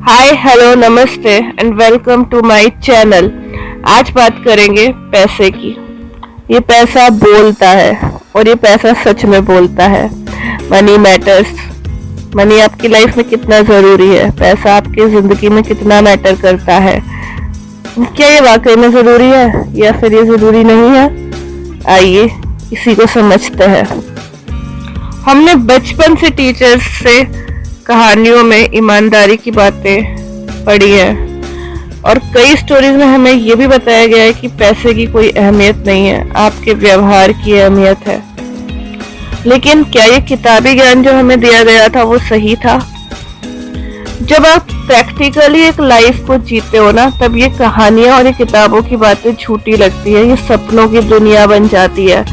हाय hello नमस्ते and welcome to my channel. आज बात करेंगे पैसे की। ये पैसा बोलता है और ये पैसा सच में बोलता है। Money matters. मनी आपकी लाइफ में कितना जरूरी है, पैसा आपकी जिंदगी में कितना मैटर करता है, क्या ये वाकई में जरूरी है या फिर ये जरूरी नहीं है? आइए इसी को समझते हैं। हमने बचपन से टीचर्स से कहानियों में ईमानदारी की बातें पढ़ी है और कई स्टोरीज में हमें ये भी बताया गया है कि पैसे की कोई अहमियत नहीं है, आपके व्यवहार की अहमियत है। लेकिन क्या ये किताबी ज्ञान जो हमें दिया गया था वो सही था? जब आप प्रैक्टिकली एक लाइफ को जीते हो ना, तब ये कहानियां और ये किताबों की बातें झूठी लगती है, ये सपनों की दुनिया बन जाती है।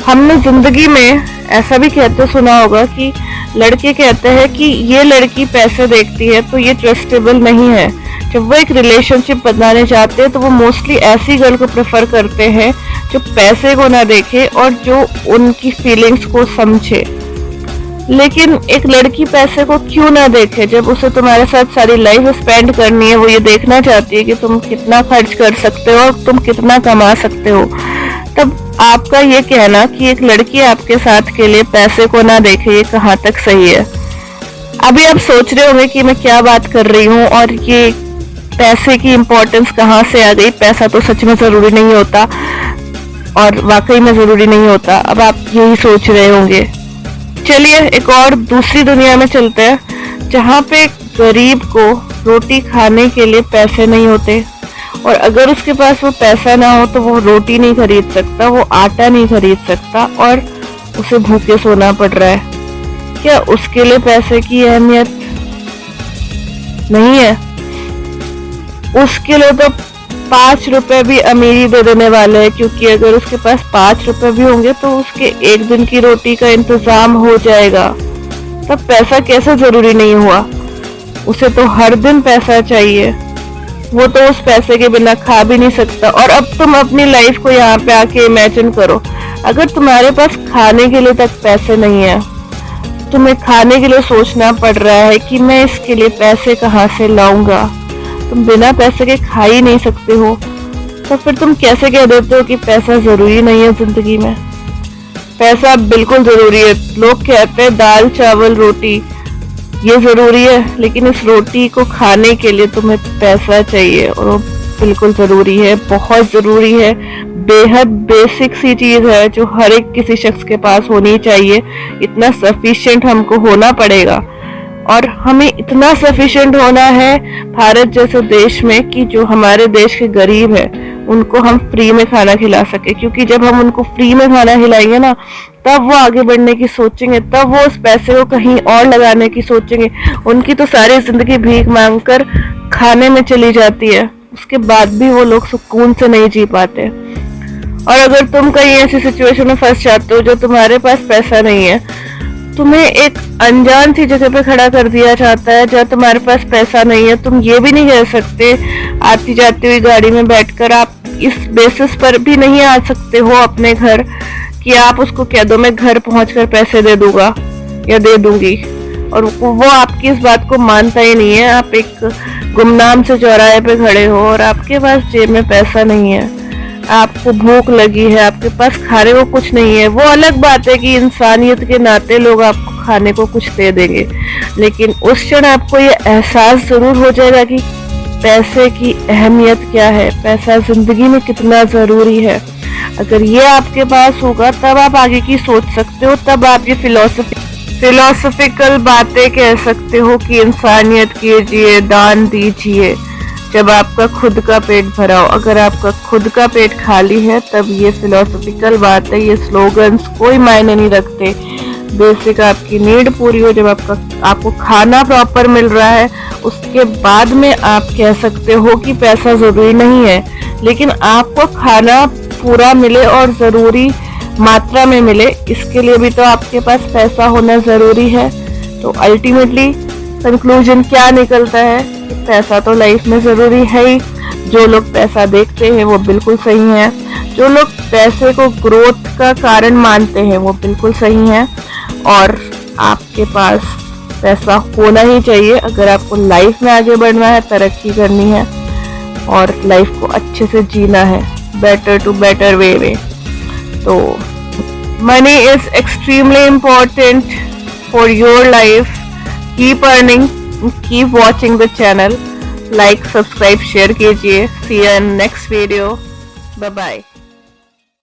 हमने जिंदगी में ऐसा भी कहते सुना होगा कि लड़के कहते हैं कि ये लड़की पैसे देखती है तो ये ट्रस्टेबल नहीं है। जब वो एक रिलेशनशिप बनाने जाते हैं तो वो मोस्टली ऐसी गर्ल को प्रेफर करते हैं जो पैसे को ना देखे और जो उनकी फीलिंग्स को समझे। लेकिन एक लड़की पैसे को क्यों ना देखे? जब उसे तुम्हारे साथ सारी लाइफ स्पेंड करनी है, वो ये देखना चाहती है कि तुम कितना खर्च कर सकते हो और तुम कितना कमा सकते हो। तब आपका ये कहना कि एक लड़की आपके साथ के लिए पैसे को ना देखे, ये कहाँ तक सही है? अभी आप सोच रहे होंगे कि मैं क्या बात कर रही हूँ और ये पैसे की इम्पोर्टेंस कहाँ से आ गई। पैसा तो सच में जरूरी नहीं होता और वाकई में जरूरी नहीं होता। अब आप यही सोच रहे होंगे। चलिए एक और दूसरी दुनिया में चलते हैं जहाँ पे गरीब को रोटी खाने के लिए पैसे नहीं होते और अगर उसके पास वो पैसा ना हो तो वो रोटी नहीं खरीद सकता, वो आटा नहीं खरीद सकता और उसे भूखे सोना पड़ रहा है। क्या उसके लिए पैसे की अहमियत नहीं है? उसके लिए तो 5 रुपए भी अमीरी दे देने वाले हैं, क्योंकि अगर उसके पास 5 रुपए भी होंगे तो उसके एक दिन की रोटी का इंतजाम हो जाएगा। तब पैसा कैसे जरूरी नहीं हुआ? उसे तो हर दिन पैसा चाहिए, वो तो उस पैसे के बिना खा भी नहीं सकता। और अब तुम अपनी लाइफ को यहाँ पे आके इमेजिन करो, अगर तुम्हारे पास खाने के लिए तक पैसे नहीं है, तुम्हें खाने के लिए सोचना पड़ रहा है कि मैं इसके लिए पैसे कहाँ से लाऊंगा, तुम बिना पैसे के खा ही नहीं सकते हो, तो फिर तुम कैसे कह देते हो कि पैसा जरूरी नहीं है जिंदगी में? पैसा बिल्कुल जरूरी है। लोग कहते हैं दाल चावल रोटी ये जरूरी है, लेकिन इस रोटी को खाने के लिए तुम्हें पैसा चाहिए और वो बिल्कुल जरूरी है, बहुत जरूरी है, बेहद बेसिक सी चीज है जो हर एक किसी शख्स के पास होनी चाहिए। इतना सफिशिएंट हमको होना पड़ेगा और हमें इतना सफिशिएंट होना है भारत जैसे देश में कि जो हमारे देश के गरीब है उनको हम फ्री में खाना खिला सके, क्योंकि जब हम उनको फ्री में खाना खिलाएंगे ना, तब वो आगे बढ़ने की सोचेंगे, तब वो उस पैसे को कहीं और लगाने की सोचेंगे। उनकी तो सारी जिंदगी भीख मांगकर खाने में चली जाती है, उसके बाद भी वो लोग सुकून से नहीं जी पाते। और अगर तुम कहीं ऐसी सिचुएशन में फंस जाते हो जो तुम्हारे पास पैसा नहीं है, तुम्हें एक अनजान सी जगह पे खड़ा कर दिया जाता है जहाँ तुम्हारे पास पैसा नहीं है, तुम ये भी नहीं कह सकते आती जाती हुई गाड़ी में बैठकर, आप इस बेसिस पर भी नहीं आ सकते हो अपने घर कि आप उसको कह दो मैं घर पहुंचकर पैसे दे दूंगा या दे दूंगी, और वो आपकी इस बात को मानता ही नहीं है। आप एक गुमनाम से चौराहे पे खड़े हो और आपके पास जेब में पैसा नहीं है, आपको भूख लगी है, आपके पास खाने को कुछ नहीं है। वो अलग बात है कि इंसानियत के नाते लोग आपको खाने को कुछ दे देंगे, लेकिन उस क्षण आपको ये एहसास जरूर हो जाएगा कि पैसे की अहमियत क्या है, पैसा जिंदगी में कितना जरूरी है। अगर ये आपके पास होगा तब आप आगे की सोच सकते हो, तब आप ये फिलोसफिकल बातें कह सकते हो कि इंसानियत कीजिए, दान दीजिए जब आपका खुद का पेट भरा हो। अगर आपका खुद का पेट खाली है तब ये फिलोसफिकल बात है, ये स्लोगन्स कोई मायने नहीं रखते। बेसिक आपकी नीड पूरी हो, जब आपको खाना प्रॉपर मिल रहा है, उसके बाद में आप कह सकते हो कि पैसा जरूरी नहीं है। लेकिन आपको खाना पूरा मिले और जरूरी मात्रा में मिले, इसके लिए भी तो आपके पास पैसा होना जरूरी है। तो अल्टीमेटली कंक्लूजन क्या निकलता है कि पैसा तो लाइफ में जरूरी है ही। जो लोग पैसा देखते हैं वो बिल्कुल सही है, जो लोग पैसे को ग्रोथ का कारण मानते हैं वो बिल्कुल सही है। और आपके पास पैसा होना ही चाहिए अगर आपको लाइफ में आगे बढ़ना है, तरक्की करनी है और लाइफ को अच्छे से जीना है, बेटर टू बेटर वे में। तो money is extremely important for your life. Keep earning, keep watching the channel, like subscribe share कीजिए। See you in next video, bye bye.